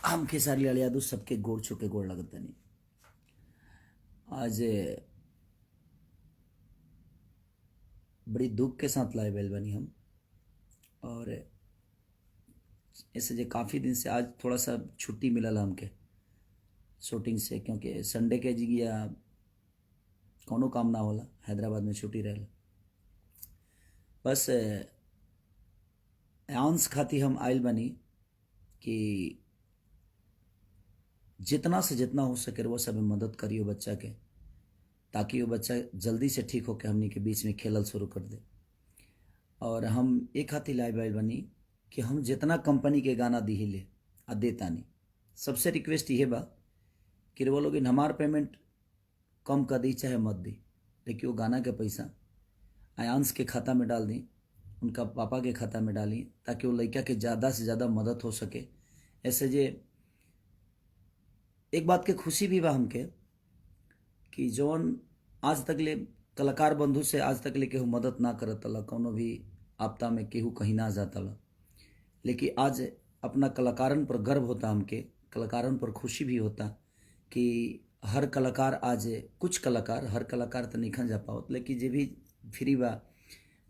हम खेसारी लाल यादव सबके गोड़ छुके गोड़ लगतनी। आज बड़ी दुख के साथ लाए बैल बनी हम, और ऐसे जो काफ़ी दिन से आज थोड़ा सा छुट्टी मिलल हमके शूटिंग से, क्योंकि संडे के जी या कोनो काम ना होला, हैदराबाद में छुट्टी रहेला। बस आंस खाती हम आयल बनी कि जितना से जितना हो सके वो सब मदद करियो बच्चा के, ताकि वो बच्चा जल्दी से ठीक होकर हमनी के बीच में खेलल शुरू कर दे। और हम एक हाथी लाइव आयल बनी कि हम जितना कंपनी के गाना दी ले आ देतानी, सबसे रिक्वेस्ट ये बा कि वो लोग हमार पेमेंट कम कर दी चाहे मत दी, लेकिन वो गाना के पैसा आयांश के खाता में डाल दी, उनका पापा के खाता में डाली, ताकि वो लड़का के ज़्यादा से ज़्यादा मदद हो सके। ऐसे जे एक बात के खुशी भी बा हमके कि जौन आज तक ले कलाकार बंधु से आज तक ले केहू मदद ना करत ला, कौनो भी आपदा में केहू कहीं ना जाता ला, लेकिन आज अपना कलाकारन पर गर्व होता, हमके कलाकारन पर खुशी भी होता कि हर कलाकार आज कुछ कलाकार, हर कलाकार तो नहीं खन जा पाओ, लेकिन जे भी फ्री बा,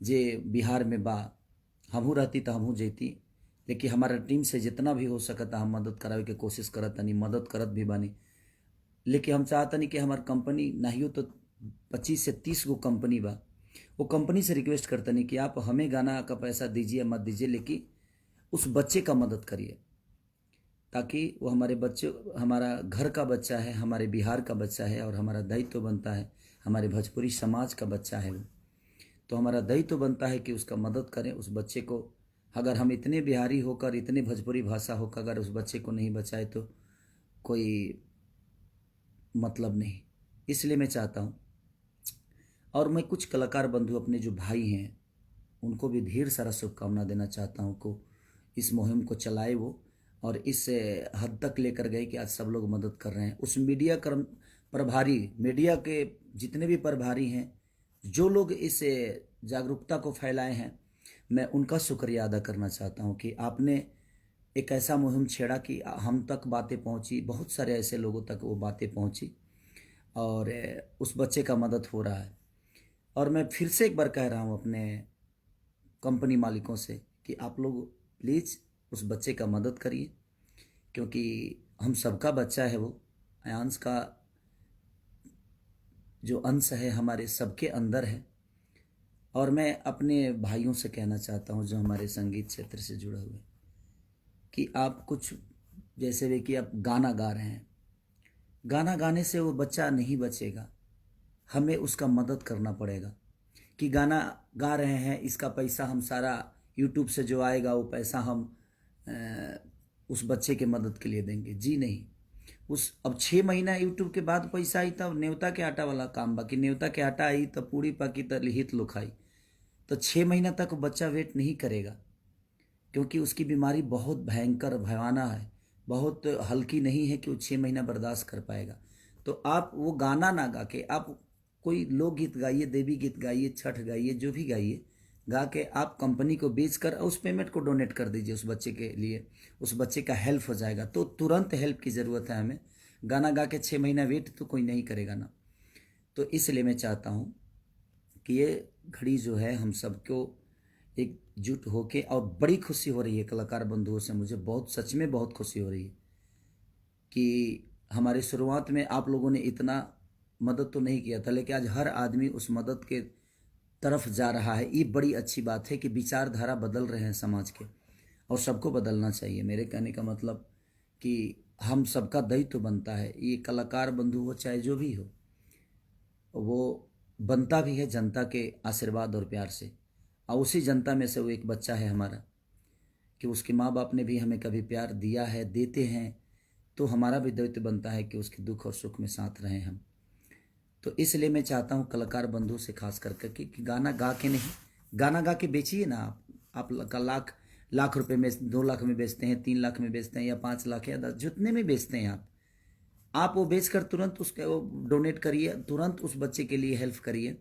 जे बिहार में बा, हमहू रहती तो हमहू जैती, लेकिन हमारा टीम से जितना भी हो सकता हम मदद करावे के कोशिश करत तनी, मदद करत भी बानी। लेकिन हम चाहतनी कि हमार कंपनी नहीं तो 25 से 30 गो कंपनी बा, वो कंपनी से रिक्वेस्ट करतनी कि आप हमें गाना का पैसा दीजिए मत दीजिए, लेकिन उस बच्चे का मदद करिए, ताकि वो हमारे बच्चे, हमारा घर का बच्चा है, हमारे बिहार का बच्चा है, और हमारा दायित्व तो बनता है, हमारे भोजपुरी समाज का बच्चा है वो, तो हमारा दायित्व तो बनता है कि उसका मदद करें उस बच्चे को। अगर हम इतने बिहारी होकर, इतने भोजपुरी भाषा होकर अगर उस बच्चे को नहीं बचाए तो कोई मतलब नहीं। इसलिए मैं चाहता हूँ, और मैं कुछ कलाकार बंधु अपने जो भाई हैं उनको भी ढेर सारा शुभकामना देना चाहता हूँ को इस मुहिम को चलाए वो, और इस हद तक लेकर गए कि आज सब लोग मदद कर रहे हैं। उस मीडिया कर्म प्रभारी, मीडिया के जितने भी प्रभारी हैं, जो लोग इस जागरूकता को फैलाए हैं, मैं उनका शुक्रिया अदा करना चाहता हूं कि आपने एक ऐसा मुहिम छेड़ा कि हम तक बातें पहुंची, बहुत सारे ऐसे लोगों तक वो बातें पहुंची, और उस बच्चे का मदद हो रहा है। और मैं फिर से एक बार कह रहा हूं अपने कंपनी मालिकों से कि आप लोग प्लीज़ उस बच्चे का मदद करिए, क्योंकि हम सबका बच्चा है वो, आयांश का जो अंश है हमारे सबके अंदर है। और मैं अपने भाइयों से कहना चाहता हूँ जो हमारे संगीत क्षेत्र से जुड़े हुए, कि आप कुछ जैसे भी कि आप गाना गा रहे हैं, गाना गाने से वो बच्चा नहीं बचेगा, हमें उसका मदद करना पड़ेगा। कि गाना गा रहे हैं, इसका पैसा हम सारा यूट्यूब से जो आएगा वो पैसा हम उस बच्चे के मदद के लिए देंगे, जी नहीं। उस अब 6 महीना यूट्यूब के बाद पैसा आई तब न्योता के आटा वाला काम, बाकी न्योता के आटा आई तब पूरी पकी तब लिहित लोखाई, तो 6 महीना तक बच्चा वेट नहीं करेगा, क्योंकि उसकी बीमारी बहुत भयंकर भयाना है, बहुत हल्की नहीं है कि वो 6 महीना बर्दाश्त कर पाएगा। तो आप वो गाना ना गा के आप कोई लोकगीत गाइए, देवी गीत गाइए, छठ गाइए, जो भी गाइए, गा के आप कंपनी को बेचकर उस पेमेंट को डोनेट कर दीजिए उस बच्चे के लिए, उस बच्चे का हेल्प हो जाएगा। तो तुरंत हेल्प की ज़रूरत है हमें, गाना गा के 6 महीना वेट तो कोई नहीं करेगा ना। तो इसलिए मैं चाहता हूँ कि ये घड़ी जो है हम सबको एकजुट होके, और बड़ी खुशी हो रही है कलाकार बंधुओं से, मुझे बहुत सच में बहुत खुशी हो रही है कि हमारे शुरुआत में आप लोगों ने इतना मदद तो नहीं किया था, लेकिन आज हर आदमी उस मदद के तरफ जा रहा है। ये बड़ी अच्छी बात है कि विचारधारा बदल रहे हैं समाज के, और सबको बदलना चाहिए। मेरे कहने का मतलब कि हम सबका दायित्व तो बनता है, ये कलाकार बंधु हो चाहे जो भी हो, वो बनता भी है जनता के आशीर्वाद और प्यार से, और उसी जनता में से वो एक बच्चा है हमारा, कि उसके माँ बाप ने भी हमें कभी प्यार दिया है, देते हैं, तो हमारा भी दायित्व बनता है कि उसके दुख और सुख में साथ रहें हम। तो इसलिए मैं चाहता हूँ कलाकार बंधु से खास करके कि गाना गा के नहीं, गाना गा के बेचिए ना आप लाख लाख रुपए में, 2 लाख में बेचते हैं, 3 लाख में बेचते हैं, या 5 लाख या 10, जितने में बेचते हैं आप वो बेचकर तुरंत उसके वो डोनेट करिए, तुरंत उस बच्चे के लिए हेल्प करिए,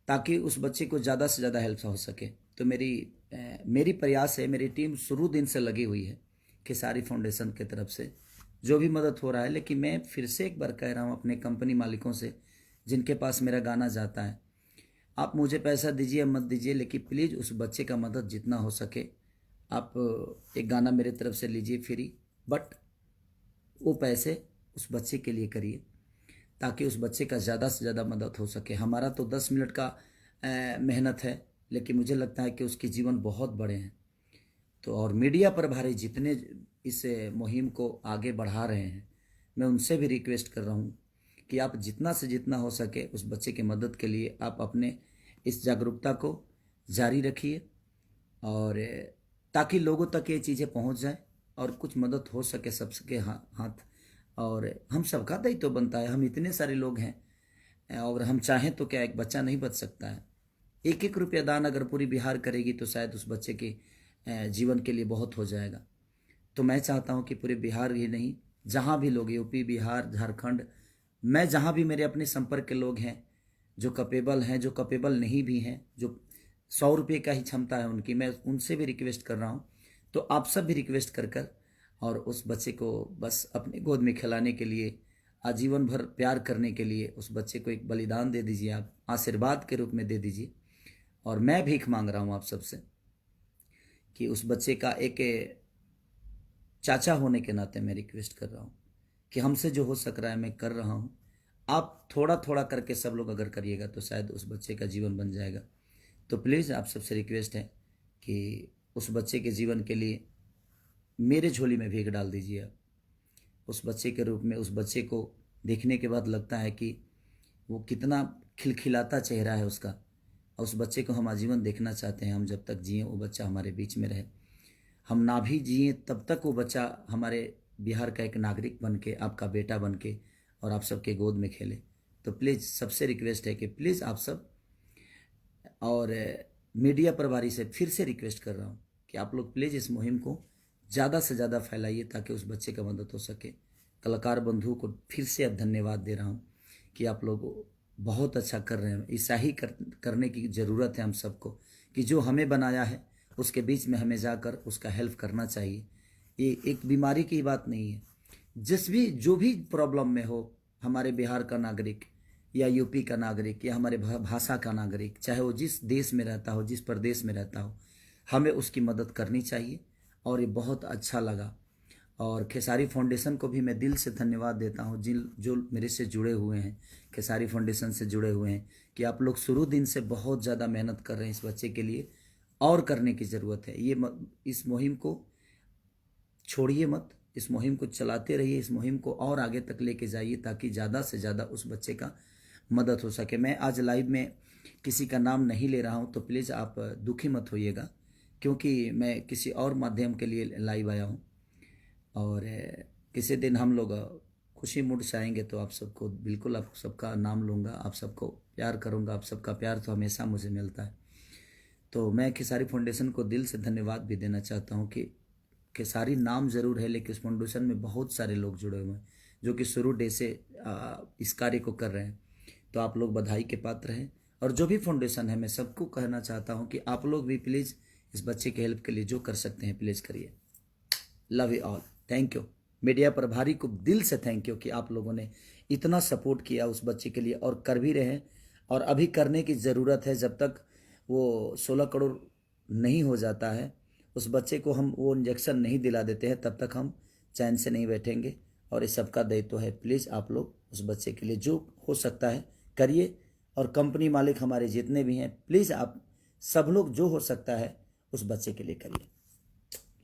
ताकि उस बच्चे को ज़्यादा से ज़्यादा हेल्प हो सके। तो मेरी प्रयास है, मेरी टीम शुरू दिन से लगी हुई है खेसारी फाउंडेशन की तरफ से जो भी मदद हो रहा है। लेकिन मैं फिर से एक बार कह रहा हूँ अपने कंपनी मालिकों से जिनके पास मेरा गाना जाता है, आप मुझे पैसा दीजिए मत दीजिए, लेकिन प्लीज़ उस बच्चे का मदद जितना हो सके आप एक गाना मेरे तरफ से लीजिए फ्री, बट वो पैसे उस बच्चे के लिए करिए ताकि उस बच्चे का ज़्यादा से ज़्यादा मदद हो सके। हमारा तो 10 मिनट का मेहनत है, लेकिन मुझे लगता है कि उसके जीवन बहुत बड़े हैं। तो और मीडिया प्रभारी जितने इस मुहिम को आगे बढ़ा रहे हैं, मैं उनसे भी रिक्वेस्ट कर रहा हूँ कि आप जितना से जितना हो सके उस बच्चे की मदद के लिए आप अपने इस जागरूकता को जारी रखिए, और ताकि लोगों तक ये चीज़ें पहुँच जाए और कुछ मदद हो सके सबके हाथ। और हम सबका दायित्व तो बनता है, हम इतने सारे लोग हैं और हम चाहें तो क्या एक बच्चा नहीं बच सकता है। एक एक रुपया दान अगर पूरी बिहार करेगी तो शायद उस बच्चे के जीवन के लिए बहुत हो जाएगा। तो मैं चाहता हूं कि पूरे बिहार ही नहीं, जहां भी लोग, यूपी, बिहार, झारखंड, मैं जहां भी मेरे अपने संपर्क के लोग हैं जो कैपेबल हैं, जो कैपेबल नहीं भी हैं, जो 100 रुपये का ही क्षमता है उनकी, मैं उनसे भी रिक्वेस्ट कर रहा हूं। तो आप सब भी रिक्वेस्ट कर कर और उस बच्चे को बस अपने गोद में खिलाने के लिए, आजीवन भर प्यार करने के लिए उस बच्चे को एक बलिदान दे दीजिए, आप आशीर्वाद के रूप में दे दीजिए। और मैं भीख मांग रहा हूँ आप सबसे कि उस बच्चे का एक चाचा होने के नाते मैं रिक्वेस्ट कर रहा हूँ कि हमसे जो हो सक रहा है मैं कर रहा हूँ। आप थोड़ा थोड़ा करके सब लोग अगर करिएगा तो शायद उस बच्चे का जीवन बन जाएगा। तो प्लीज़ आप सबसे रिक्वेस्ट है कि उस बच्चे के जीवन के लिए मेरे झोली में भीख डाल दीजिए आप, उस बच्चे के रूप में। उस बच्चे को देखने के बाद लगता है कि वो कितना खिलखिलाता चेहरा है उसका, और उस बच्चे को हम आजीवन देखना चाहते हैं। हम जब तक जिए वो बच्चा हमारे बीच में रहे, हम ना भी जिए तब तक वो बच्चा हमारे बिहार का एक नागरिक बन के, आपका बेटा बन के और आप सबके गोद में खेले। तो प्लीज़ सबसे रिक्वेस्ट है कि प्लीज़ आप सब, और मीडिया प्रभारी से फिर से रिक्वेस्ट कर रहा हूँ कि आप लोग प्लीज़ इस मुहिम को ज़्यादा से ज़्यादा फैलाइए ताकि उस बच्चे का मदद हो सके। कलाकार बंधुओं को फिर से अब धन्यवाद दे रहा हूँ कि आप लोग बहुत अच्छा कर रहे हैं। ऐसा ही करने की ज़रूरत है हम सबको कि जो हमें बनाया है उसके बीच में हमें जाकर उसका हेल्प करना चाहिए। ये एक बीमारी की बात नहीं है, जो भी प्रॉब्लम में हो, हमारे बिहार का नागरिक या यूपी का नागरिक या हमारे भाषा का नागरिक, चाहे वो जिस देश में रहता हो, जिस प्रदेश में रहता हो, हमें उसकी मदद करनी चाहिए। और ये बहुत अच्छा लगा। और खेसारी फाउंडेशन को भी मैं दिल से धन्यवाद देता हूँ जो मेरे से जुड़े हुए हैं, खेसारी फाउंडेशन से जुड़े हुए हैं, कि आप लोग शुरू दिन से बहुत ज़्यादा मेहनत कर रहे हैं इस बच्चे के लिए, और करने की ज़रूरत है। इस मुहिम को छोड़िए मत, इस मुहिम को चलाते रहिए, इस मुहिम को और आगे तक लेके जाइए ताकि ज़्यादा से ज़्यादा उस बच्चे का मदद हो सके। मैं आज लाइव में किसी का नाम नहीं ले रहा हूँ, तो प्लीज़ आप दुखी मत होइएगा, क्योंकि मैं किसी और माध्यम के लिए लाइव आया हूँ। और किसी दिन हम लोग खुशी मूड से आएंगे तो आप सबको बिल्कुल, आप सबका नाम लूँगा, आप सबको प्यार करूँगा। आप सबका प्यार तो हमेशा मुझे मिलता है। तो मैं खेसारी फाउंडेशन को दिल से धन्यवाद भी देना चाहता हूँ कि खेसारी नाम ज़रूर है, लेकिन इस फाउंडेशन में बहुत सारे लोग जुड़े हुए हैं जो कि शुरू डे से इस कार्य को कर रहे हैं। तो आप लोग बधाई के पात्र हैं। और जो भी फाउंडेशन है, मैं सबको कहना चाहता हूँ कि आप लोग भी प्लीज़ इस बच्चे की हेल्प के लिए जो कर सकते हैं प्लीज़ करिए। Love you all, thank you. Media प्रभारी को दिल से थैंक यू कि आप लोगों ने इतना सपोर्ट किया उस बच्चे के लिए, और कर भी रहे हैं, और अभी करने की ज़रूरत है। जब तक वो 16 करोड़ नहीं हो जाता है, उस बच्चे को हम वो इंजेक्शन नहीं दिला देते हैं, तब तक हम चैन से नहीं बैठेंगे। और इस सबका दायित्व है, प्लीज़ आप लोग उस बच्चे के लिए जो हो सकता है करिए। और कंपनी मालिक हमारे जितने भी हैं, प्लीज़ आप सब लोग जो हो सकता है उस बच्चे के लिए करिए।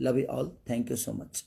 Love you all, thank you so much.